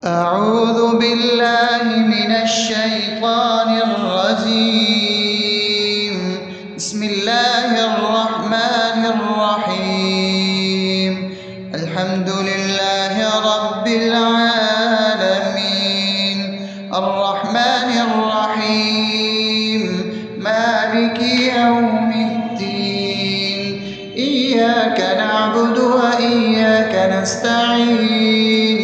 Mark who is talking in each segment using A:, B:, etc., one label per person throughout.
A: أعوذ بالله من الشيطان الرجيم. بسم الله الرحمن الرحيم. الحمد لله رب العالمين، الرحمن الرحيم، مالك يوم الدين. إياك نعبد وإياك نستعين.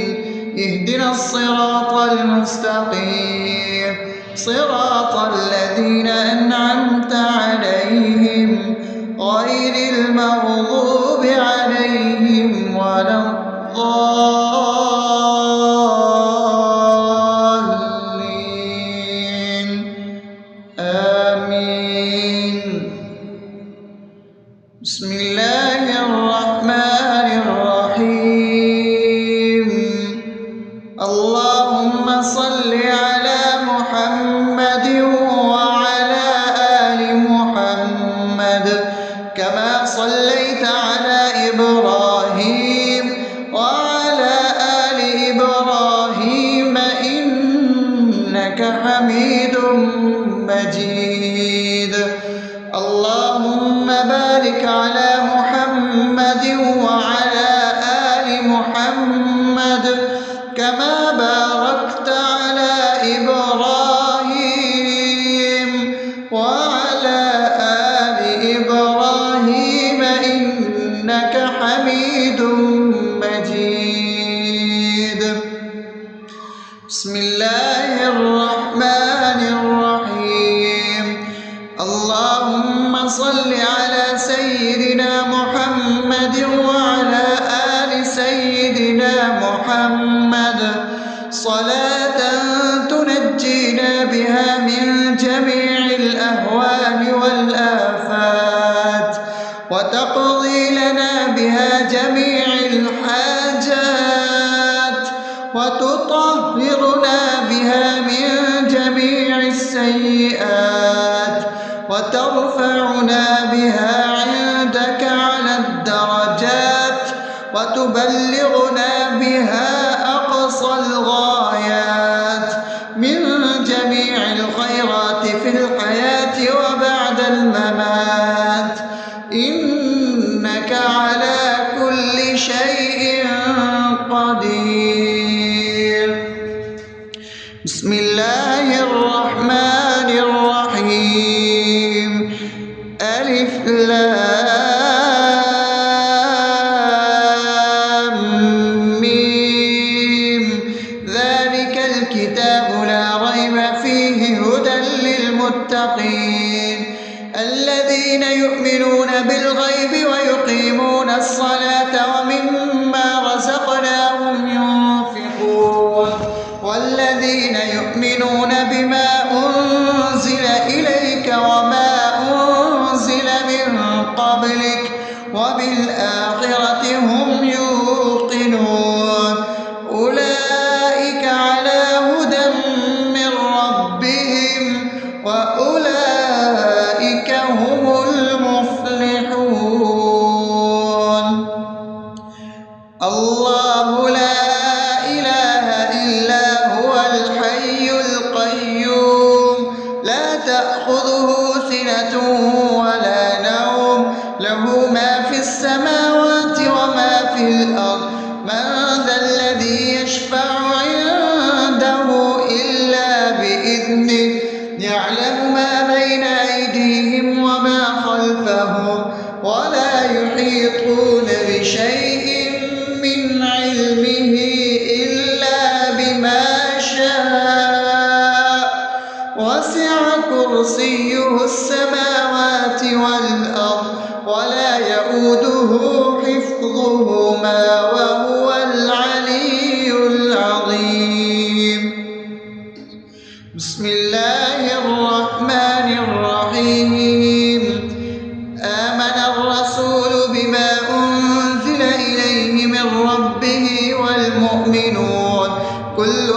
A: اهدنا الصراط المستقيم، صراط الذين أنعمت عليهم غير المغضوب عليهم ولا الضالين. آمين. بسم الله الرحمن الرحيم. اللهم صل على محمد وعلى آل محمد كما صليت على إبراهيم وعلى آل إبراهيم إنك حميد مجيد. اللهم بارك على محمد وعلى آل محمد كما باركت على إبراهيم وعلى آل إبراهيم إنك حميد مجيد. بسم الله الرحمن الرحيم. اللهم صل على سيدنا محمد وعلى آل سيدنا محمد صلاة تنجينا بها من جميع الأهوال والآفات وتقضي لنا بها جميع الحاجات وتطهرنا بها من جميع السيئات وترفعنا بها عندك على الدرجات وتبلغنا بها أقصى الغايات من جميع الخيرات في الحياة وبعد الممات، إنك على كل شيء قدير. بسم الله الرحمن الرحيم. ألف لام ميم. ذلك الكتاب لا ريب فيه هدى للمتقين الذين يؤمنون بالغيب ويقيمون الصلاة ومما رزقناهم ينفقون والذين يؤمنون بما أنزل إليك وما أنزل من قبلك وبالآخرة هم يوقنون أولئك على هدى من ربهم وأولئك هم المفلحون. الله لا إله إلا هو الحي القيوم لا تأخذه سنة ولا نوم له ما في السماوات وما في الأرض. من ذا الذي يشفع عنده إلا بإذنه يعلم ما بين أيديهم وما خلفهم ولا يحيطون بشيء من علمه إلا بما شاء وسع كرسيه السماوات والأرض ولا يؤوده حفظهما وهو العلي العظيم. بسم الله الرحمن الرحيم. آمن الرسول بما أنزل إليه من ربه والمؤمنون كل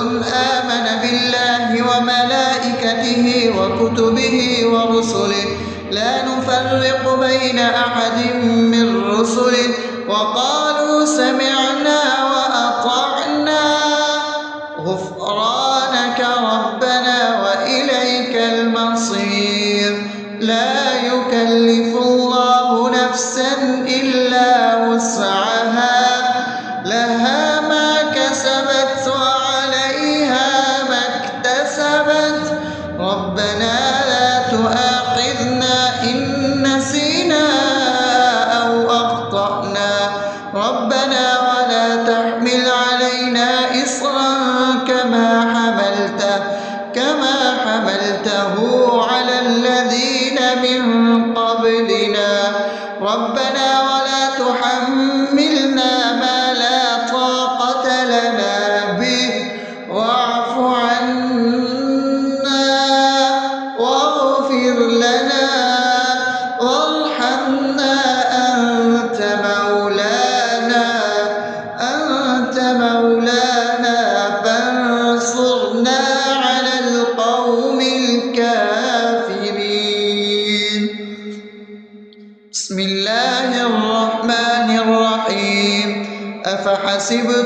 A: آمن بالله وملائكته وكتبه ورسله لا نفرق بين أحد من رسله وقالوا سمعنا وأطعنا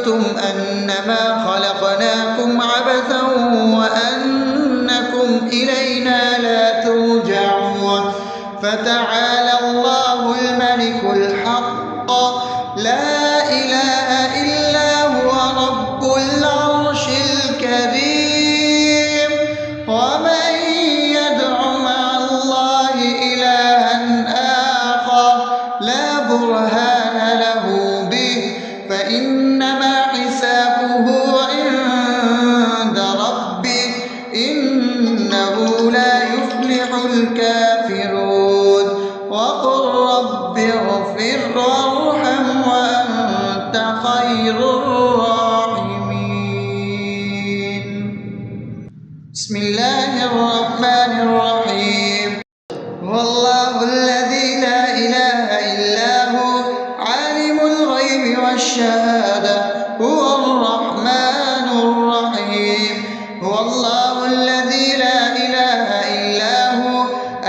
A: أفأمنتم أنما خلقناكم عبثا وأنكم إلينا لا ترجعون فتعالى الله الملك الحق لا إله إلا هو رب العرش الكريم ومن يدع مع الله إلها آخر لا برهان له به فإنما حسابه عند ربه إنه لا يفلح الكافرون وقل رب اغفر وارحم وأنت خير الراحمين. بسم الله الرحمن الرحيم. هو الله الذي لا إله إلا هو عالم الغيب والشهادة هو الرحمن الرحيم. هو الله الذي لا إله إلا هو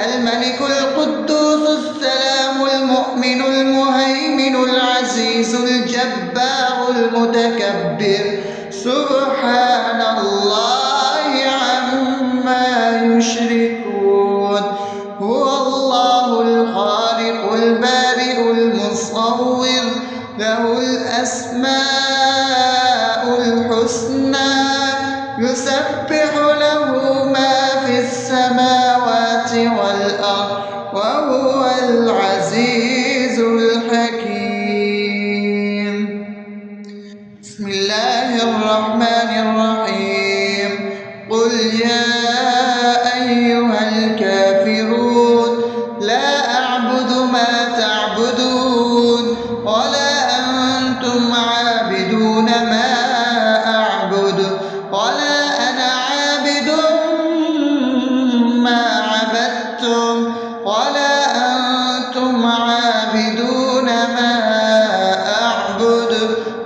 A: الملك القدوس السلام المؤمن المهيمن العزيز الجبار المتكبر سبحان الله عما يشركون. هو الله الخالق البارئ المصور له الأسماء الحسنى يسبح له ما في السماوات والأرض وهو العزيز الحكيم. بسم الله الرحمن الرحيم. قل يا أيها الكافرون لا أعبد ما تعبدون ولا أنتم عابدون ما أعبد ولا أنا عابد ما عبدتم ولا أنتم عابدون ما أعبد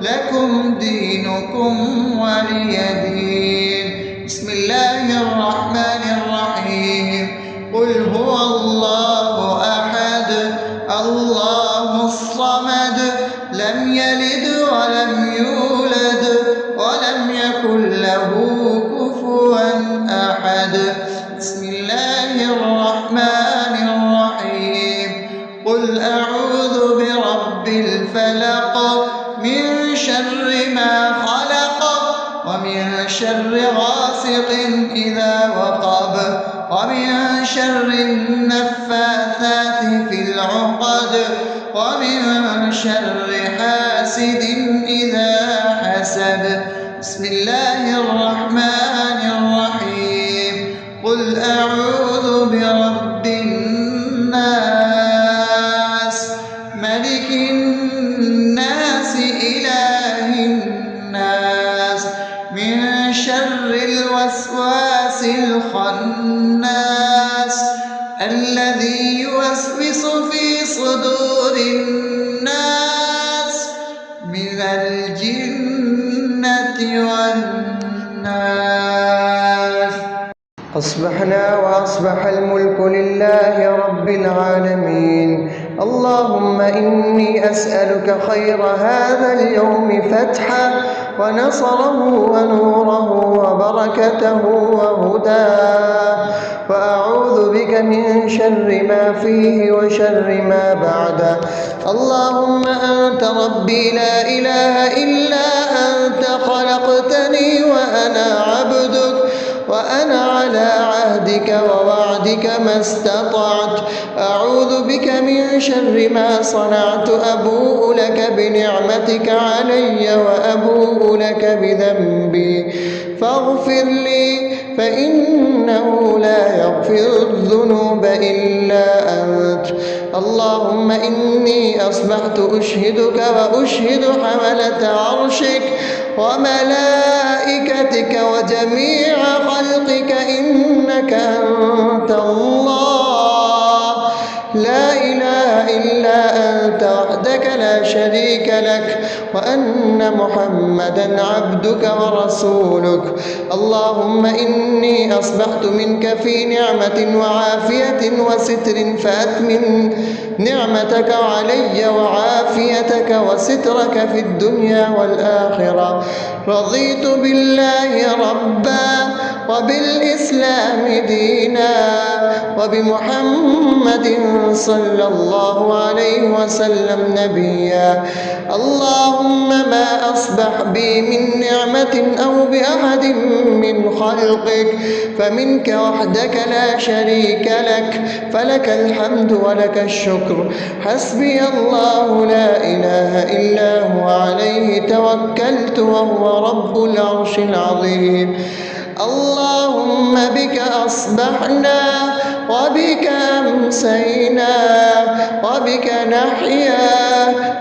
A: لكم دينكم ولي دين. بسم الله الرحمن الرحيم. قل هو الله أحد الله الصمد لم يلد ولم يولد ولم يكن له كفوا أحد. بسم الله الرحمن الرحيم. قل أعوذ برب الفلق من شر ما خلق ومن شر غاسق إذا وقب ومن شر النفاثات في العقد ومن شر حاسد إذا حسد. بسم الله الرحمن الرحيم. قل أعوذ برب الناس ملك الناس إله الناس من شر الوسواس الخناس الذي يوسوس في صدور الناس من الجنة والناس. أصبحنا وأصبح الملك لله رب العالمين. اللهم إني أسألك خير هذا اليوم فتحه ونصره ونوره وبركته وهداه وأعوذ بك من شر ما فيه وشر ما بعده. اللهم أنت ربي لا إله إلا أنت خلقتني وأنا عبدك وأنا على عهدك ووعدك ما استطعت. أعوذ بك من شر ما صنعت. أبوء لك بنعمتك علي وأبوء لك بذنبي فاغفر لي فإنه لا يغفر الذنوب إلا أنت. اللهم إني أصبحت أشهدك وأشهد حملة عرشك وملائكتك وجميع خلقك إنك أنت الله لا إله إلا أنت وحدك لا شريك لك وأن محمدا عبدك ورسولك. اللهم إني أصبحت منك في نعمة وعافية وستر فأتمم نعمتك علي وعافيتك وسترك في الدنيا والآخرة. رضيت بالله ربا وبالإسلام دينا وبمحمد صلى الله عليه وسلم نبيا. اللهم ما أصبح بي من نعمة أو بأحد من خلقك فمنك وحدك لا شريك لك، فلك الحمد ولك الشكر. حسبي الله لا إله إلا هو عليه توكلت وهو رب العرش العظيم. اللهم بك أصبحنا وبك أمسينا وبك نحيا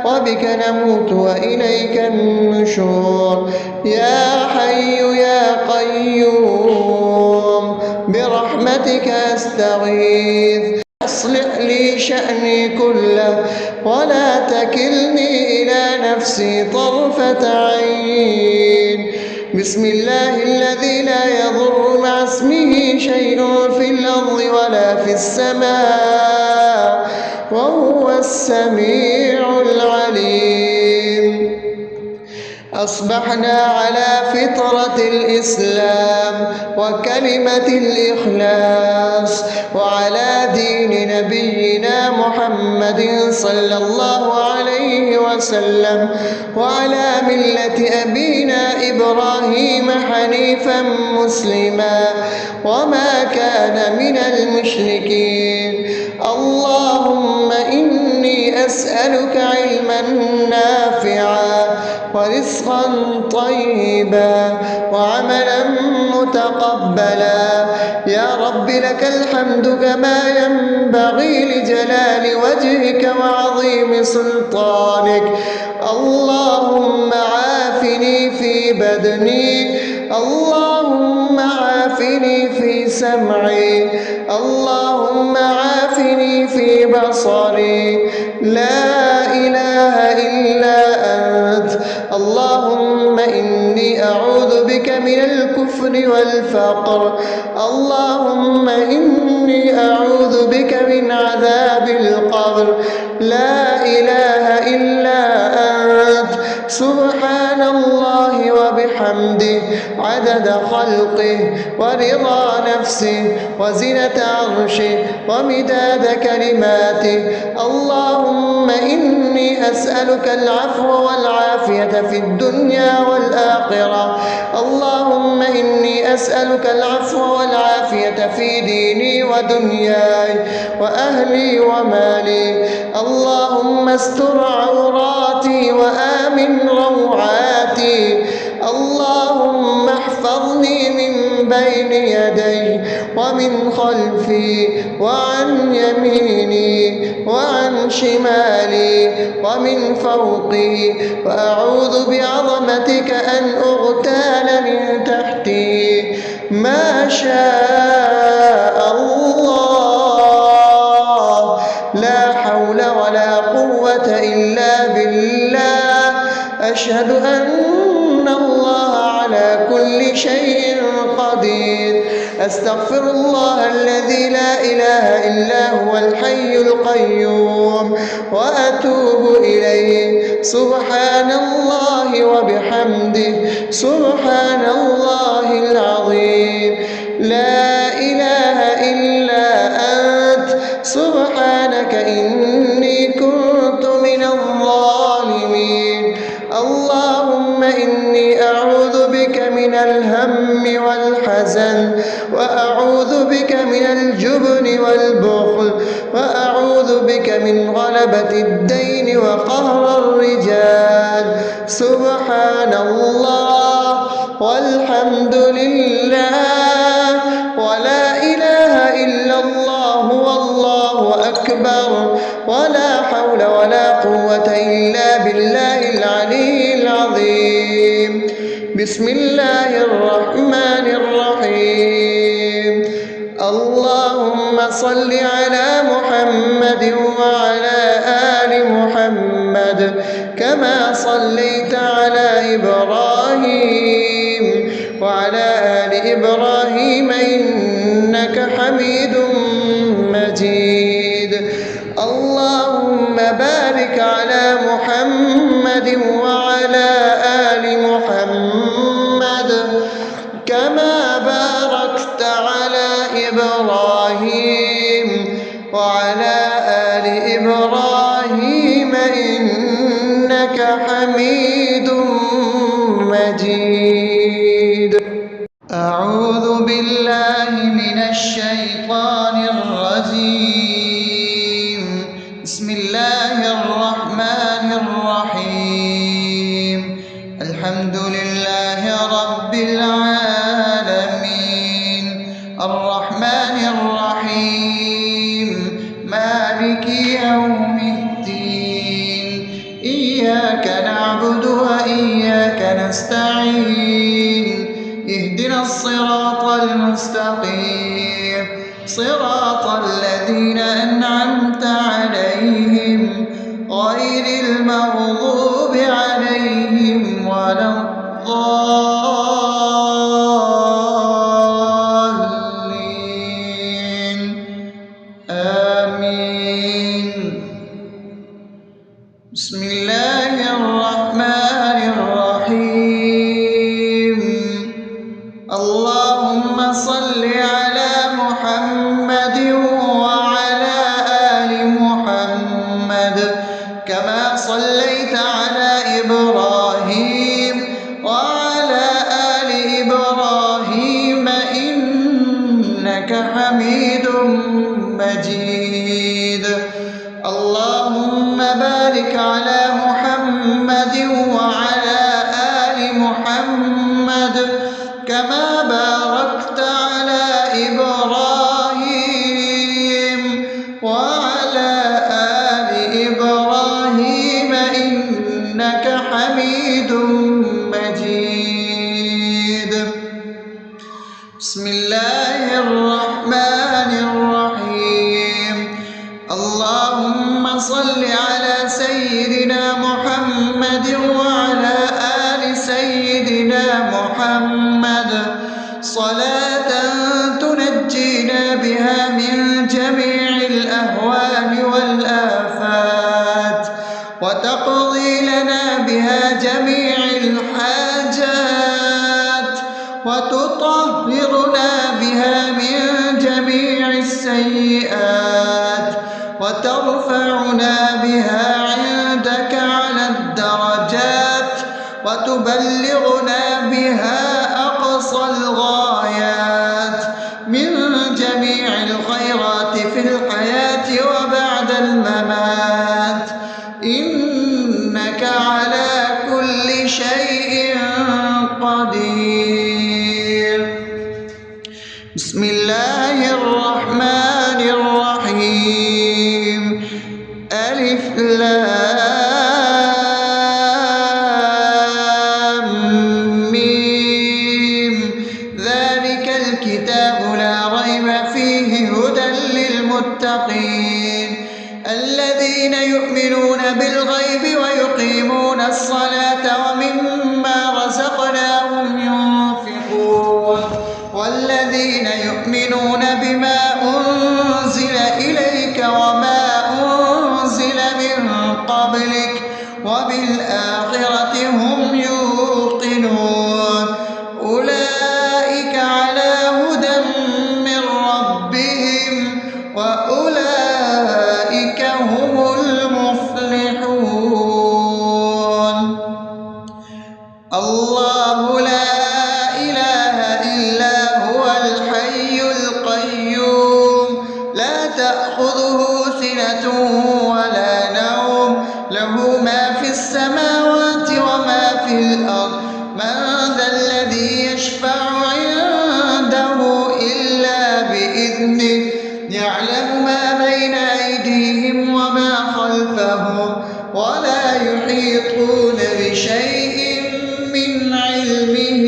A: وبك نموت وإليك النشور. يا حي يا قيوم برحمتك أستغيث، أصلح لي شأني كله ولا تكلني إلى نفسي طرفة عين. بسم الله الذي لا يضر مع اسمه شيء في الأرض ولا في السماء وهو السميع العليم. أصبحنا على فطرة الإسلام وكلمة الإخلاص وعلى دين نبينا محمد صلى الله عليه وسلم وعلى ملة أبينا إبراهيم حنيفا مسلما وما كان من المشركين. اللهم إني أسألك علما نافعا ورزقا طيبا وعملا متقبلا. يا رب لك الحمد كما ينبغي لجلال وجهك وعظيم سلطانك. اللهم عافني في بدني، اللهم عافني في سمعي، اللهم عافني في بصري. لا إله إلا أنت. اللهم إني أعوذ بك من الكفر والفقر. اللهم إني أعوذ بك من عذاب القبر. لا إله إلا أنت. سبحان الله وبحمده عدد خلقه ورضا نفسه وزنة عرشه ومداد كلماته. اللهم إني أسألك العفو والعافية في الدنيا والآخرة. اللهم إني أسألك العفو والعافية في ديني ودنياي وأهلي ومالي. اللهم استر عوراتي وآمن روعاتي. اللهم احفظني من بين يدي ومن خلفي وعن يميني وعن شمالي ومن فوقي، وأعوذ بعظمتك أن أغتال من تحتي. ما شاء الله، لا حول ولا قوة إلا بالله. أشهد أن الله على كل شيء قدير. أستغفر الله الذي لا إله إلا هو الحي القيوم وأتوب إليه. سبحان الله وبحمده سبحان الله العظيم. لا إله إلا أنت. سبحانك إني كنت من الظالمين. اللهم إني أعوذ بك من الهم والحزن، وأعوذ بك من الجبن والبخل، وأعوذ بك من غلبة الدين وقهر الرجال. سبحان الله والحمد لله ولا إله إلا الله والله أكبر ولا حول ولا قوة إلا بالله العلي العظيم. بسم الله الرحمن الرحيم. اللهم صل على محمد وعلى آل محمد كما صليت على إبراهيم وعلى آل إبراهيم إنك حميد مجيد. اللهم بارك على محمد وعلى آل محمد كما باركت على إبراهيم وعلى آل إبراهيم إنك حميد مجيد. أعوذ بالله من الشيطان الرجيم. بسم الله الرحمن الرحيم. الحمد لله رب العالمين الرحمن الرحيم مالك يوم الدين إياك نعبد وإياك نستعين اهدنا الصراط المستقيم صراط الذين أنعمت عليهم غير المغضوب عليهم ولا الضالين آمين. بسم الله الرحمن الرحيم. اللهم صل على محمد وعلى آل محمد كما صليت على إبراهيم وعلى آل إبراهيم إنك حميد مجيد. اللهم بارك على محمد وعلى آل محمد كما باركت على إبراهيم وعلى آل إبراهيم إنك حميد مجيد. بسم الله الرحمن الرحيم. اللهم صل على سيدنا محمد وعلى آل سيدنا محمد صلاة تنجينا بها من جميع الأهوال والآفات وتقضي لنا بها جميع الحاجات وتطهرنا بها من جميع السيئات وترفعنا بها عندك على الدرجات وتبلغنا بها أقصى الغايات من جميع الخيرات في الحياة وبعد الممات إنك على كل شيء قدير. بسم الله الرحمن الرحيم. ألف لام ميم ذلك الكتاب لا ريب فيه هدى للمتقين الذين يؤمنون بالغيب ويقيمون الصلاة ومما رزقناهم ينفقون والذين يؤمنون بما أنزل إليك وما أنزل من قبلك وبالآخرة هم يوقنون أولئك على هدى من ربهم وأولئك هم المفلحون. الله لا إله إلا هو الحي القيوم لا تأخذه سنة ولا نوم له ما في السماوات وما في الأرض من ذا الذي يشفع عنده إلا بإذنه يعلم ما بين أيديهم وما خلفهم ولا يحيطون بشيء من علمه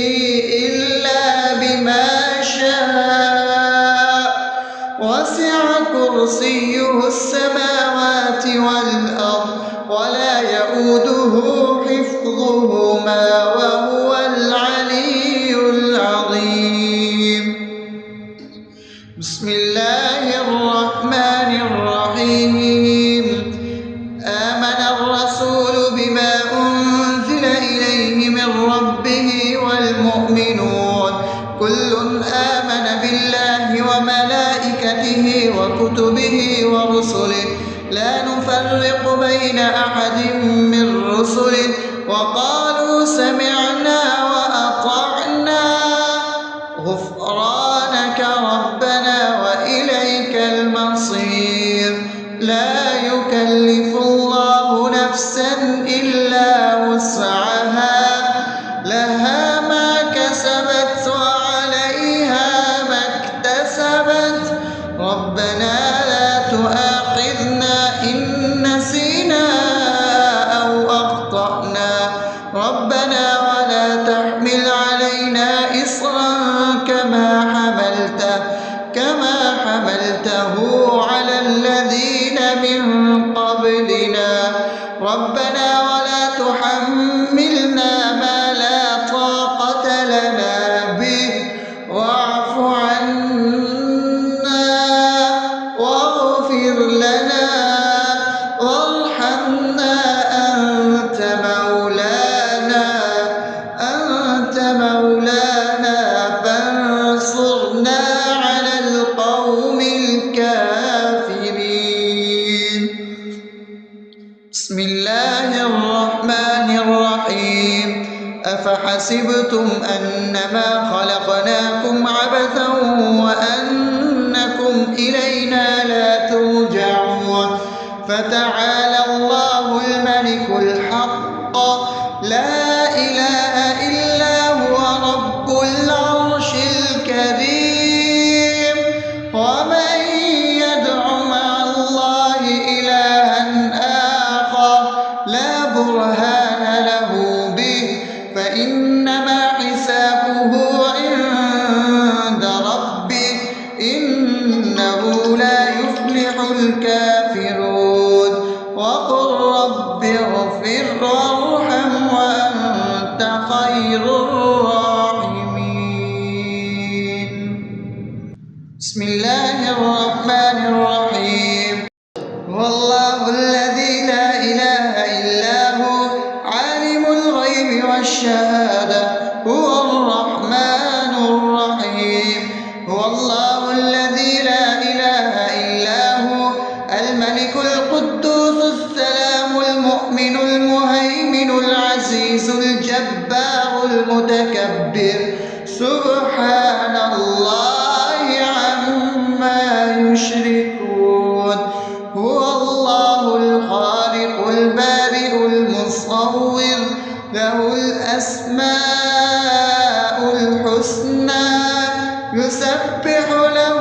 A: إلا بما شاء وسع كرسيه السماوات والأرض ولا يئوده يؤوده حفظهما وهو العلي العظيم. بسم الله الرحمن الرحيم. آمن الرسول بما أنزل إليه من ربه والمؤمنون كل آمن بالله وملائكته وكتبه ورسله لا نفرق بين أحد من رسله وقالوا سمعنا وأطعنا غفرانك ربنا وإليك المصير. لا يكلف الله نفسا إلا وسعها لها ما كسبت وعليها ما اكتسبت ربنا لا تؤاخذنا إن نسينا أو أخطأنا ربنا ولا تحمل علينا إصرا كما حملته على الذين من قبلنا ربنا ولا تحملنا ما لا طاقة لنا به واعف عنا واغفر لنا وارحمنا أنت مولانا فانصرنا على القوم الكافرين. بسم الله الرحمن الرحيم. أفحسبتم أنما خلقناكم عبثا وأنكم إلينا لا ترجعون فتعالى الله الملك الحق لا إله إلا هو رب العرش الكريم. ومن يدع مع الله إلها آخر لا برهان له به فإنما حسابه عند ربه إنه لا يفلح الكافرون. وقل رب اغفر وارحم وأنت خير الراحمين. بسم الله الرحمن الرحيم. هو الله الذي لا إله إلا هو عالم الغيب والشهادة هو الرحمن الرحيم. هو الله الذي لا إله إلا هو الملك القدوس السلام المؤمن المهيمن العزيز الجبار المتكبر سبحان الله عما يشركون. هو الله الخالق البارئ المصور له الأسماء الحسنى يسبح له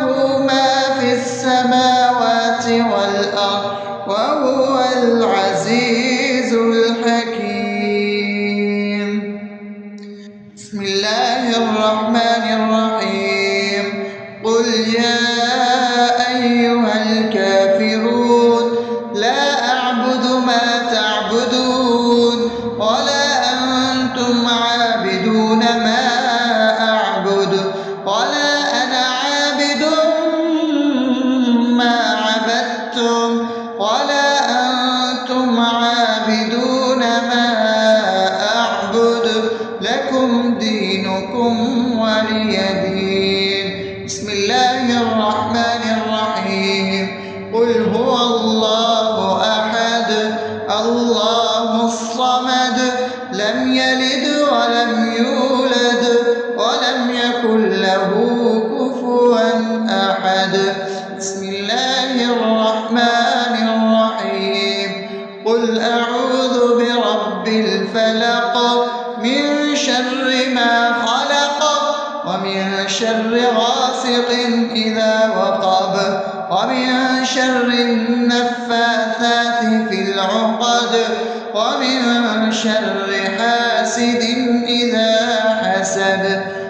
A: ما في السماوات والأرض وهو العزيز الحكيم. بسم الله الرحمن الرحيم. قل يا أيها الكافرون لا أعبد ما تعبدون ولا أنتم عابدون ما أعبد ولا أنا عابد ما عبدتم ولا أنتم عابدون ما أعبد لكم دينكم ولي دين. بسم الله الرحمن الرحيم. قل هو الله أحد الله الصمد لم يلد ولم يولد ولم يكن له كفوا أحد. بسم الله الرحمن الرحيم. قل أعوذ برب الفلق من شر ما خلق ومن شر غاسق إذا وقب ومن شر النفاثات في العقد ومن شر حاسد إذا حسد.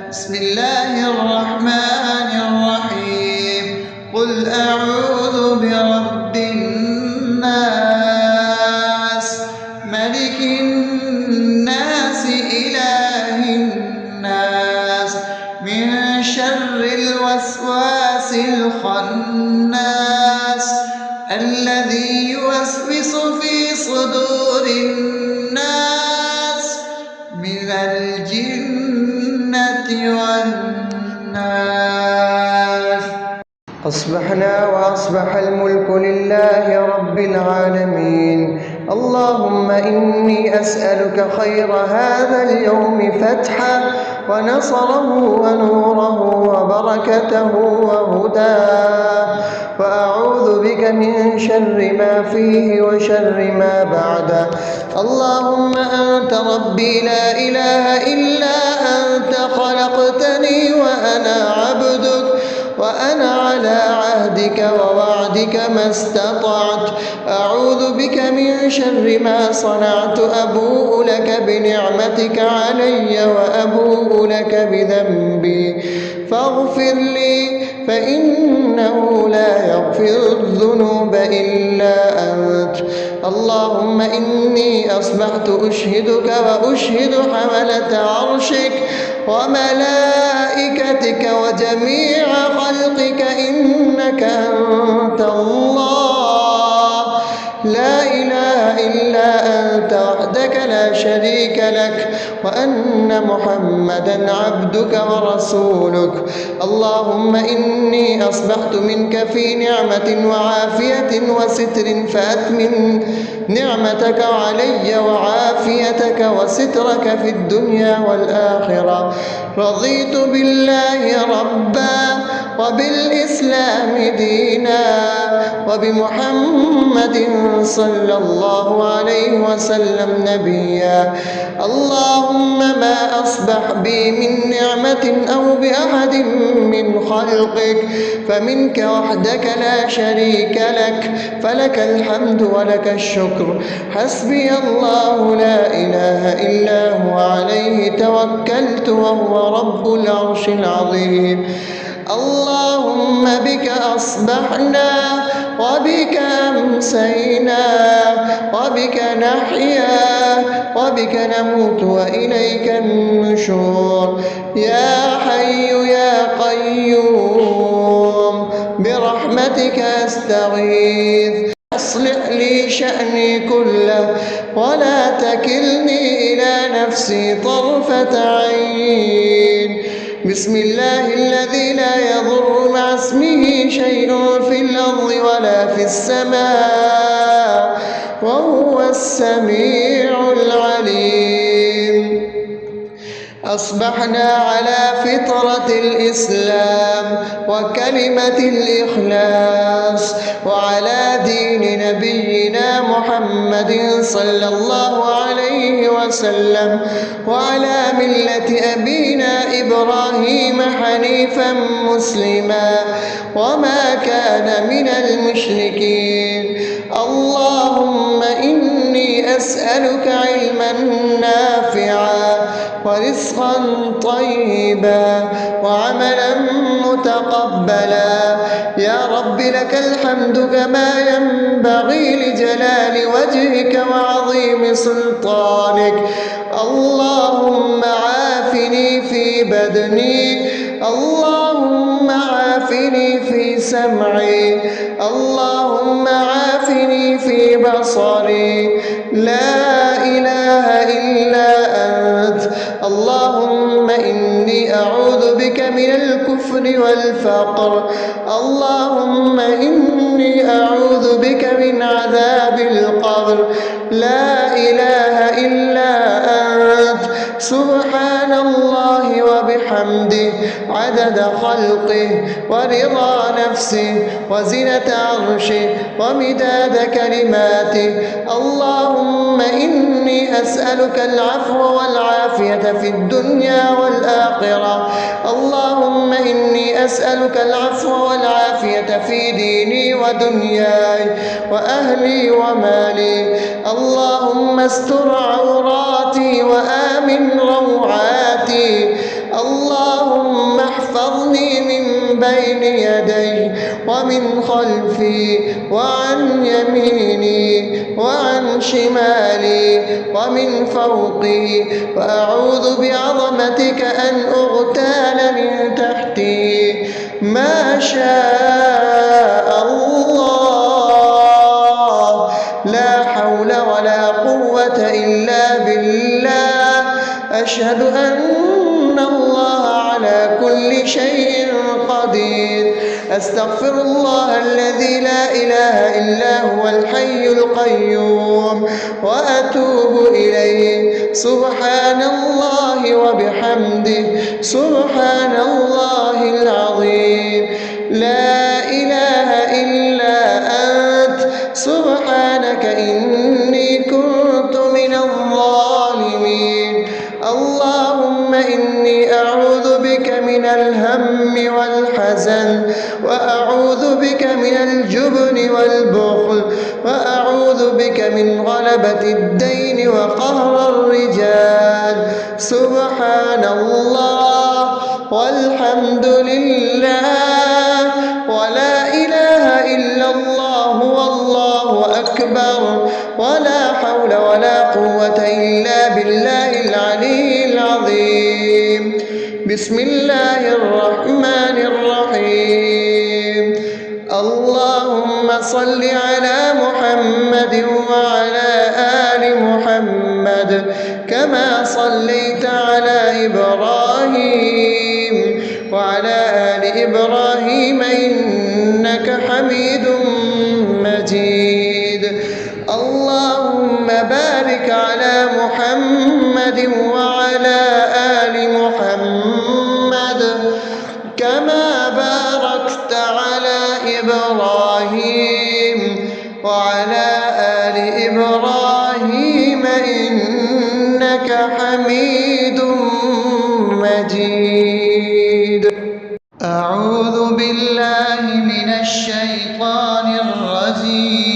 A: بسم الله الرحمن الرحيم. قل أعوذ برب الناس ملك شر الوسواس الخناس الذي يوسوس في صدور الناس من الجنة والناس.
B: أصبحنا وأصبح الملك لله رب العالمين. اللهم إني أسألك خير هذا اليوم فتحه ونصره ونوره وبركته وهداه، وأعوذ بك من شر ما فيه وشر ما بعده. اللهم أنت ربي لا إله إلا أنت، خلقتني وأنا عبدك، وأنا على عهدك ووعدك ما استطعت. أعوذ بك من شر ما صنعت، أبوء لك بنعمتك علي وأبوء لك بذنبي، فاغفر لي فإنه لا يغفر الذنوب إلا أنت. اللهم إني أصبحت أشهدك وأشهد حملة عرشك وملائكتك وجميع خلقك إنك أنت الله، لا إله إلا أنت وحدك لا شريك لك، وأن محمدا عبدك ورسولك. اللهم إني أصبحت منك في نعمة وعافية وستر، فأتمم نعمتك علي وعافيتك وسترك في الدنيا والآخرة. رضيت بالله ربا وبالإسلام دينا وبمحمد صلى الله عليه وسلم نبيا. اللهم ما أصبح بي من نعمة أو بأحد من خلقك فمنك وحدك لا شريك لك، فلك الحمد ولك الشكر. حسبي الله لا إله إلا هو، عليه توكلت وهو رب العرش العظيم. اللهم بك أصبحنا وبك أمسينا وبك نحيا وبك نموت وإليك النشور. يا حي يا قيوم برحمتك أستغيث، أصلح لي شأني كله ولا تكلني إلى نفسي طرفة عين. بسم الله الذي لا يضر مع اسمه شيء في الأرض ولا في السماء وهو السميع العليم. أصبحنا على فطرة الإسلام وكلمة الإخلاص وعلى دين نبينا محمد صلى الله عليه وسلم وعلى ملة أبينا إبراهيم حنيفا مسلما وما كان من المشركين. اللهم إني أسألك علما نافعا ورزقا طيبا وعملا متقبلا. يا رب لك الحمد كما ينبغي لجلال وجهك وعظيم سلطانك. اللهم عافني في بدني، اللهم عافني في سمعي، اللهم عافني في بصري. لا إله إلا أنت. اللهم إني أعوذ بك من الكفر والفقر. اللهم إني أعوذ بك من عذاب القبر. لا إله إلا أنت. سبحان الله وبحمده عدد خلقه ورضا نفسه وزنة عرشه ومداد كلماته. اللهم إني أسألك العفو والعافية في الدنيا والآخرة. اللهم إني أسألك العفو والعافية في ديني ودنياي وأهلي ومالي. اللهم استر عوراتي وآمن روعاتي. اللهم احفظني من بين يدي ومن خلفي وعن يميني وعن شمالي ومن فوقي، وأعوذ بعظمتك أن أغتال من تحتي. ما شاء الله، لا حول ولا قوة إلا بالله. أشهد أن الله على كل شيء قدير. أستغفر الله الذي لا إله إلا هو الحي القيوم وأتوب إليه. سبحان الله وبحمده، سبحان الله العظيم. لا إله إلا أنت، سبحانك إني كنت من الظالمين. اللهم إني أعوذ بك من الهم والحزن، وأعوذ بك من الجبن والبخل، وأعوذ بك من غلبة الدين وقهر الرجال. سبحان الله والحمد لله ولا إله إلا الله والله أكبر، ولا حول ولا قوة إلا بالله العلي العظيم. بسم الله الرحمن الرحيم. اللهم صل على محمد وعلى آل محمد كما صليت على إبراهيم وعلى آل إبراهيم إنك حميد مجيد. اللهم بارك على محمد وعلى آل محمد كما باركت على إبراهيم وعلى آل إبراهيم إنك حميد مجيد. أعوذ بالله من الشيطان الرجيم.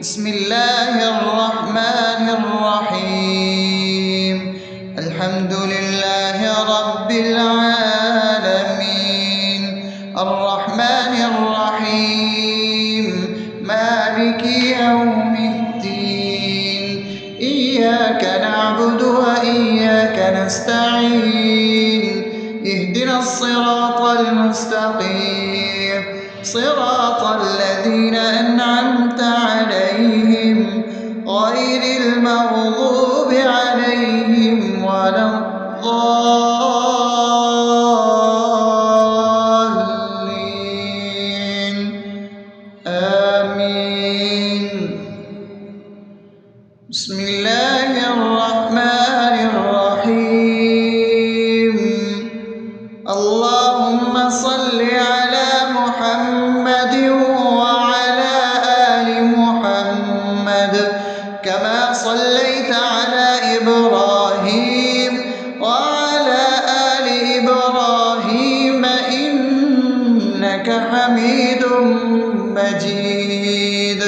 B: بسم الله الرحمن الرحيم. الحمد لله رب العالمين، الرحمن الرحيم، مالك يوم الدين. إياك نعبد وإياك نستعين. اهدنا الصراط المستقيم، صراط الذين أنعمت عليهم غير المغضوب عليهم ولا الضالين. آمين. بسم الله الرحمن الرحيم. اللهم صل على محمد وعلى آل محمد كما صليت على إبراهيم وعلى آل إبراهيم إنك حميد مجيد.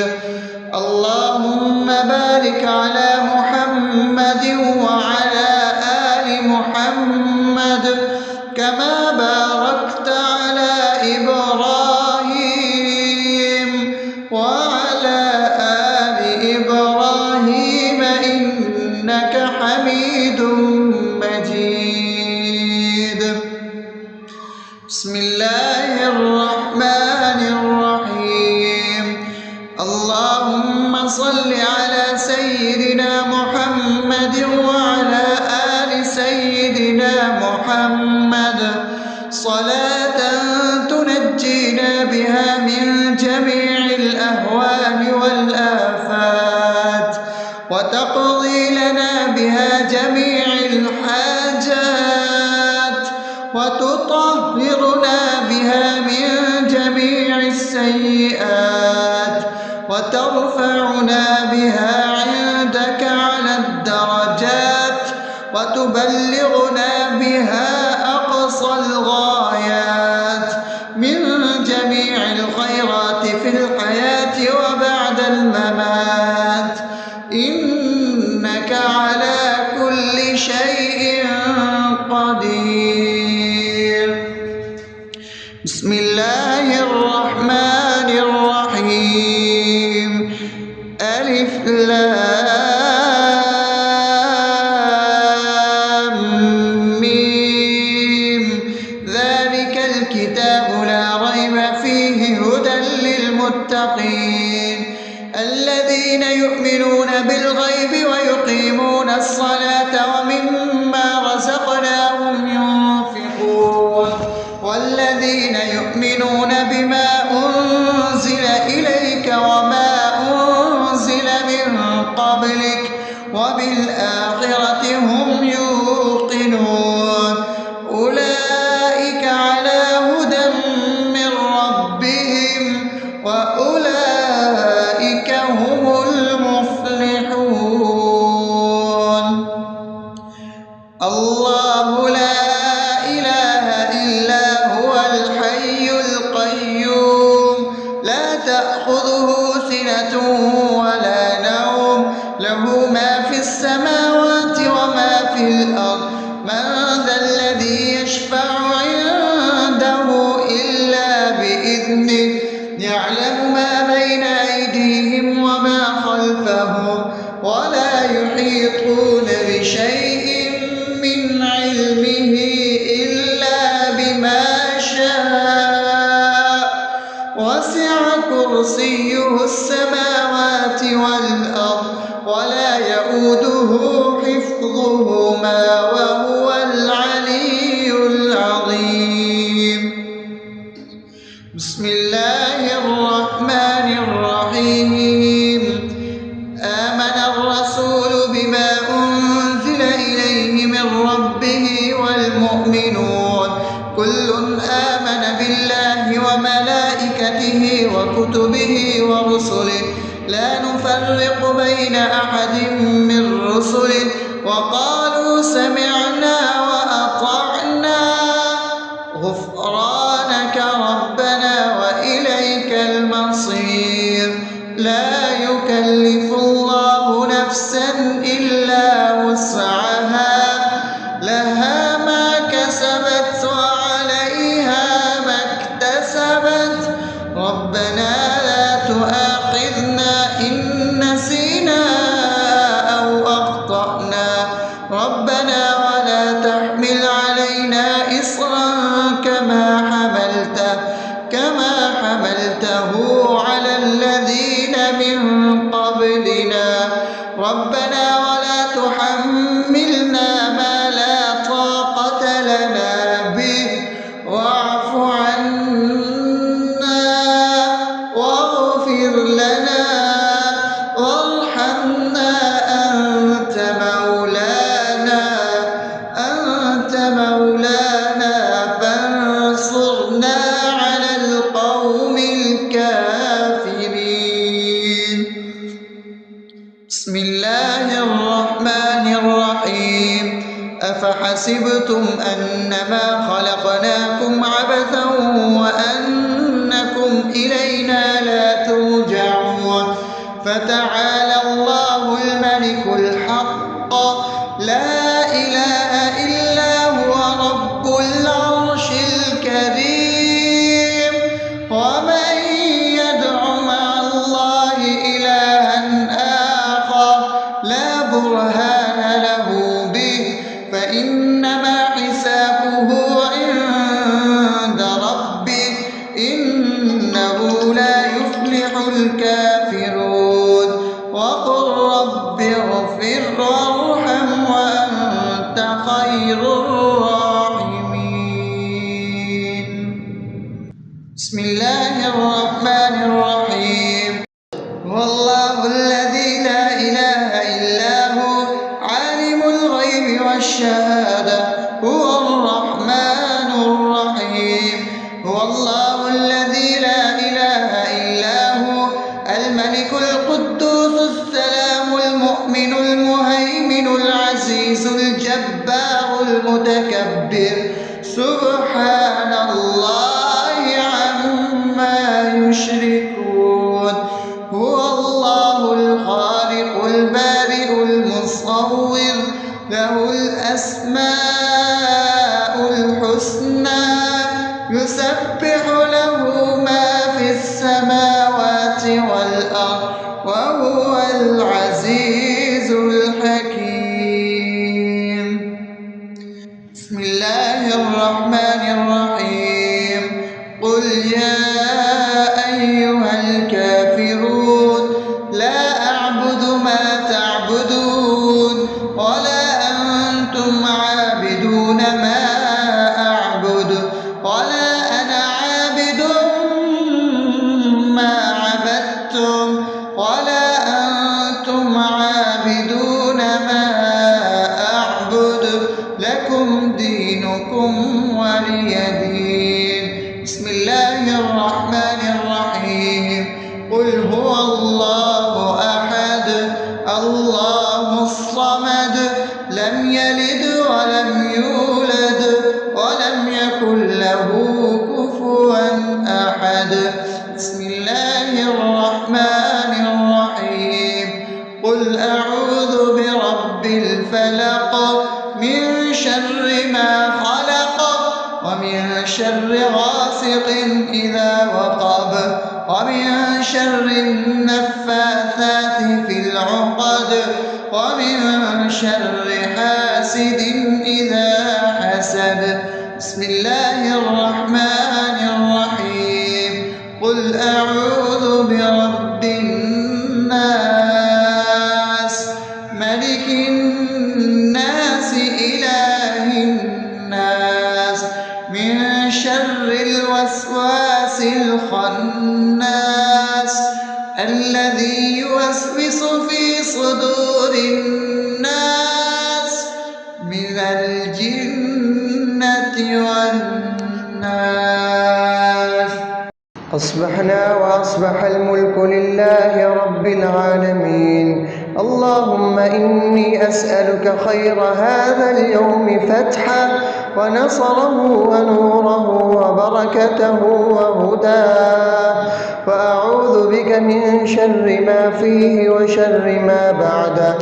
B: اللهم بارك على محمد وعلى آل محمد كما باركت على إبراهيم وعلى آل إبراهيم إنك حميد مجيد. بسم الله الرحمن الرحيم. اللهم صل على سيدنا محمد وعلى آل سيدنا محمد صلاة تنجينا بها من جميع الأهوال والآفات، وتقضي لنا بها جميع الحاجات، وتطهرنا بها من جميع السيئات، وترفعنا بها عندك على الدرجات، وتبلغنا بها أقصى الغايات من جميع الخيرات في الحياة وبعد الممات. إنك على كل شيء قدير. بسم الله الرحمن الرحيم ألف لام ميم ذلك الكتاب لا ريب فيه هدى للمتقين الذين يؤمنون بالغيب ويقيمون الصلاة ومما رزقناهم ينفقون والذين يؤمنون بما أنزل إليك وما أنزل من قبلك وبالآخرة هم يوقنون أولئك على هدى من ربهم وأولئك هم المفلحون الله لا إله إلا هو الحي القيوم لا تأخذه سنة ولا نوم له ما في السماوات وما في الأرض من ذا الذي يشفع عنده إلا بإذنه يعلم ما بين أيديهم وما خلفهم ولا يحيطون بشيء من علمه إلا بما شاء وسع كرسيه السماوات والأرض ولا يؤوده حفظهما وهو العلي العظيم بسم الله الرحمن الرحيم آمن الرسول بما أنزل إليه من ربه والمؤمنون كل آمن بالله وملائكته وكتبه ورسله لا نفرق بين أحد من رسله وقالوا سمعنا وأطعنا غفرانك ربنا وإليك المصير لا يكلف الله نفسا إلا وسعها لها ما كسبت وعليها ما اكتسبت ربنا لا تؤاخذنا إن نسينا أو أخطأنا ربنا ولا تحمل علينا إصرا كما حملته على الذين من قبلنا ربنا ولا تحملنا ما لا طاقة لنا به واعف عنا واغفر لنا وارحمنا أنت مولانا فانصرنا على القوم الكافرين بسم الله الرحمن الرحيم أفحسبتم أنما خلقناكم عبثا وأنكم إلينا لا ترجعون فتعالى الله الملك الحق لا إله إلا هو رب العرش الكريم ومن يدع مع الله إلها آخر لا برهان له به فإنما حسابه عند ربه إنه لا يفلح الكافرون وقل رب اغفر وارحم وأنت خير الراحمين بسم الله الرحمن الرحيم هو الله الذي لا إله إلا هو عالم الغيب والشهادة هو الرحمن الرحيم هو الله الذي لا إله إلا هو الملك القدوس السلام المؤمن المهيمن العزيز الجبار المتكبر سبحان الله عما يشركون هو الله الخالق البارئ المصور له الأسماء الحسنى
A: يسبح له ما في السماوات والأرض وهو العزيز الحكيم. بسم الله الرحمن الرحيم. قل يا أيها الكافرون لا أعبد ما تعبدون ولا أنتم عابدون ما أعبد ولا أنا عابد ما عبدتم ولا أنتم عابدون ما أعبد لكم دينكم ولي دين. بسم الله الرحمن الرحيم. قل هو الله أحد الله الصمد لم يلد ولم يولد ولم يكن له كفوا أحد. بسم الله الرحمن الرحيم. قل أعوذ برب الفلق من شر ما خلق ومن شر غاسق إذا وقب ومن شر النفاثات في العقد ومن شر حاسد إذا حسد. بسم الله الرحمن الرحيم. قل أعوذ برب الناس ملك الناس إله الناس من شر الوسواس الخناس الذي يوسوس في صدور الناس من الجنة والناس.
B: أصبحنا وأصبح الملك لله رب العالمين. اللهم إني أسألك خير هذا اليوم فتحه ونصره ونوره وبركته وهداه، وأعوذ بك من شر ما فيه وشر ما بعده.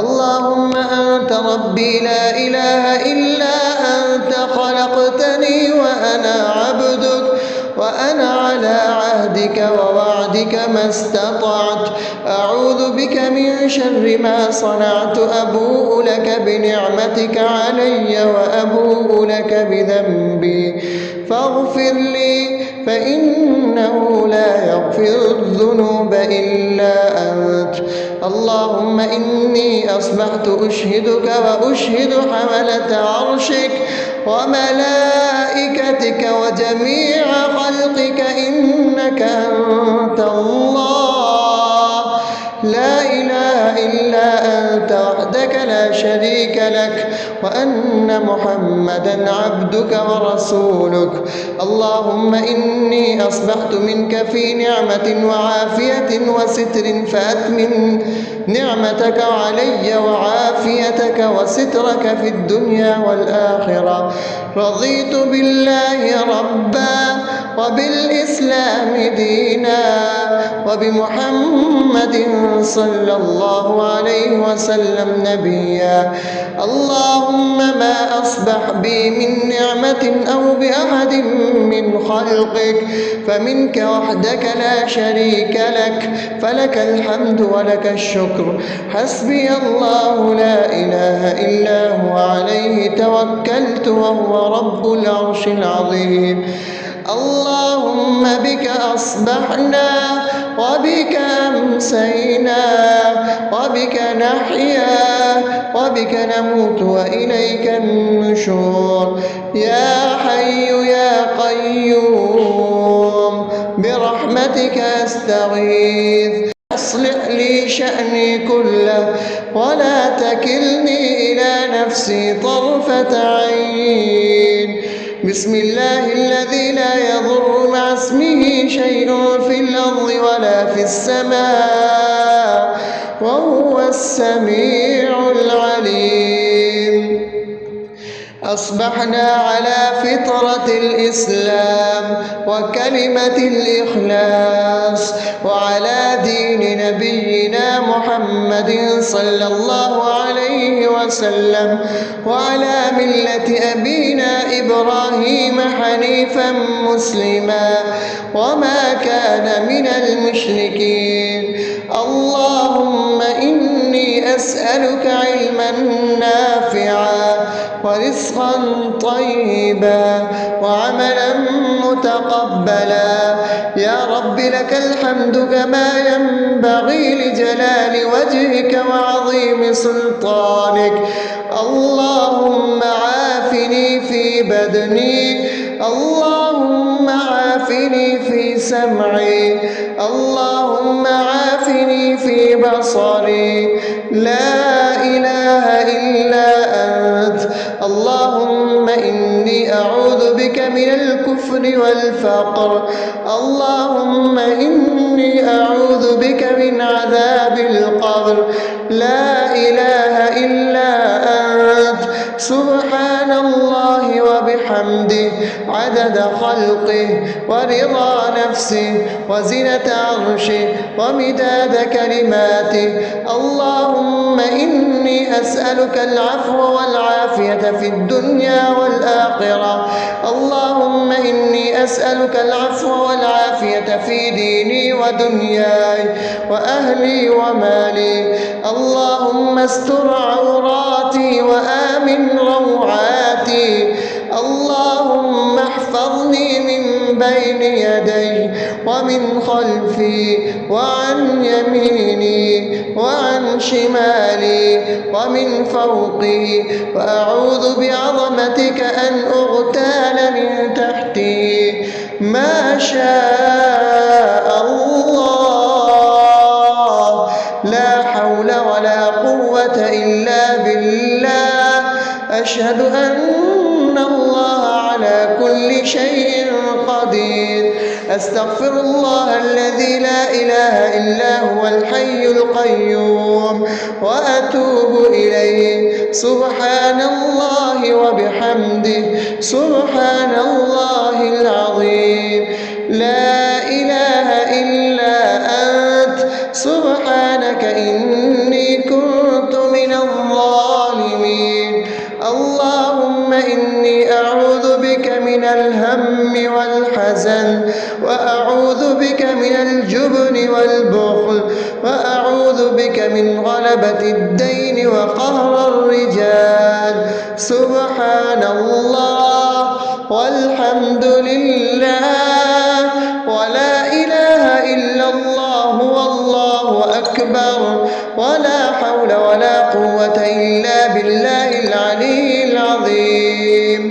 B: اللهم أنت ربي لا إله إلا أنت خلقتني وأنا عبدك وأنا على عهدك ووعدك ما استطعت. أعوذ بك من شر ما صنعت. أبوء لك بنعمتك علي وأبوء لك بذنبي فاغفر لي فإنه لا يغفر الذنوب إلا أنت. اللهم إني أصبحت أشهدك وأشهد حملة عرشك وملائكتك وجميع خلقك إنك أنت الله لا إله إلا أنت وحدك لا شريك لك، وأن محمدا عبدك ورسولك. اللهم إني أصبحت منك في نعمة وعافية وستر فأتمن نعمتك علي وعافيتك وسترك في الدنيا والآخرة. رضيت بالله ربا وبالإسلام دينا وبمحمد صلى الله عليه وسلم نبيا. اللهم ما أصبح بي من نعمة أو بأحد من خلقك فمنك وحدك لا شريك لك، فلك الحمد ولك الشكر. حسبي الله لا إله إلا هو عليه توكلت وهو رب العرش العظيم. اللهم بك أصبحنا وبك أمسينا وبك نحيا وبك نموت وإليك النشور. يا حي يا قيوم برحمتك أستغيث. أصلح لي شأني كله ولا تكلني إلى نفسي طرفة عين. بسم الله الذي لا يضر مع اسمه شيء في الأرض ولا في السماء وهو السميع العليم. أصبحنا على فطرة الإسلام وكلمة الإخلاص وعلى دين نبينا محمد صلى الله عليه وسلم وعلى ملة أبينا إبراهيم حنيفا حنيفا مسلما وما كان من المشركين. اللهم إني أسألك علما نافعا ورزقا طيبا وعملا متقبلا. يا رب لك الحمد كما ينبغي لجلال وجهك وعظيم سلطانك. اللهم عافني في بدني، اللهم عافني في سمعي، اللهم عافني في بصري. لا إله إلا أنت. اللهم إني أعوذ بك من الكفر والفقر. اللهم إني أعوذ بك من عذاب القبر. لا إله إلا أنت. سبحان الله وبحمده عدد خلقه ورضا نفسه وزنة عرشه ومداد كلماته. اللهم إني أسألك العفو والعافية في الدنيا والآخرة. اللهم إني أسألك العفو والعافية في ديني ودنياي وأهلي ومالي. اللهم استر عوراتي وآمن روعاتي. اللهم احفظني من بين يدي ومن خلفي وعن يميني وعن شمالي ومن فوقي، وأعوذ بعظمتك أن أغتال من تحتي. ما شاء الله، لا حول ولا قوة إلا بالله. أشهد أن الله على كل شيء قدير. أستغفر الله الذي لا إله إلا هو الحي القيوم وأتوب إليه. سبحان الله وبحمده سبحان الله العظيم. لا إله إلا أنت. سبحانك إني كنت من الظالمين. اللهم إني أعوذ بك من الهم والحزن، وأعوذ بك من الجبن والبخل، وأعوذ بك من غلبة الدين وقهر الرجال. سبحان الله والحمد لله ولا إله إلا الله والله أكبر ولا حول ولا قوة إلا بالله العلي العظيم.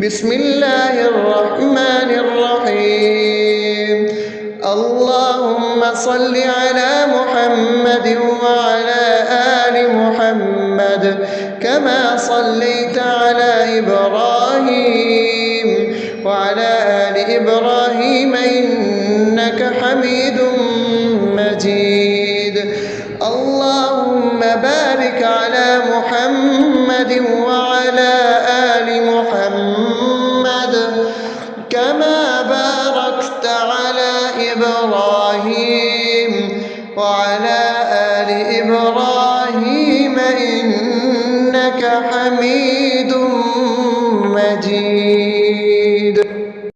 B: بسم الله الرحمن الرحيم. اللهم صل على محمد وعلى آل محمد كما صليت على إبراهيم وعلى آل إبراهيم إنك حميد مجيد. اللهم بارك على محمد وعلى آل محمد كما باركت على إبراهيم وعلى آل إبراهيم إنك حميد مجيد.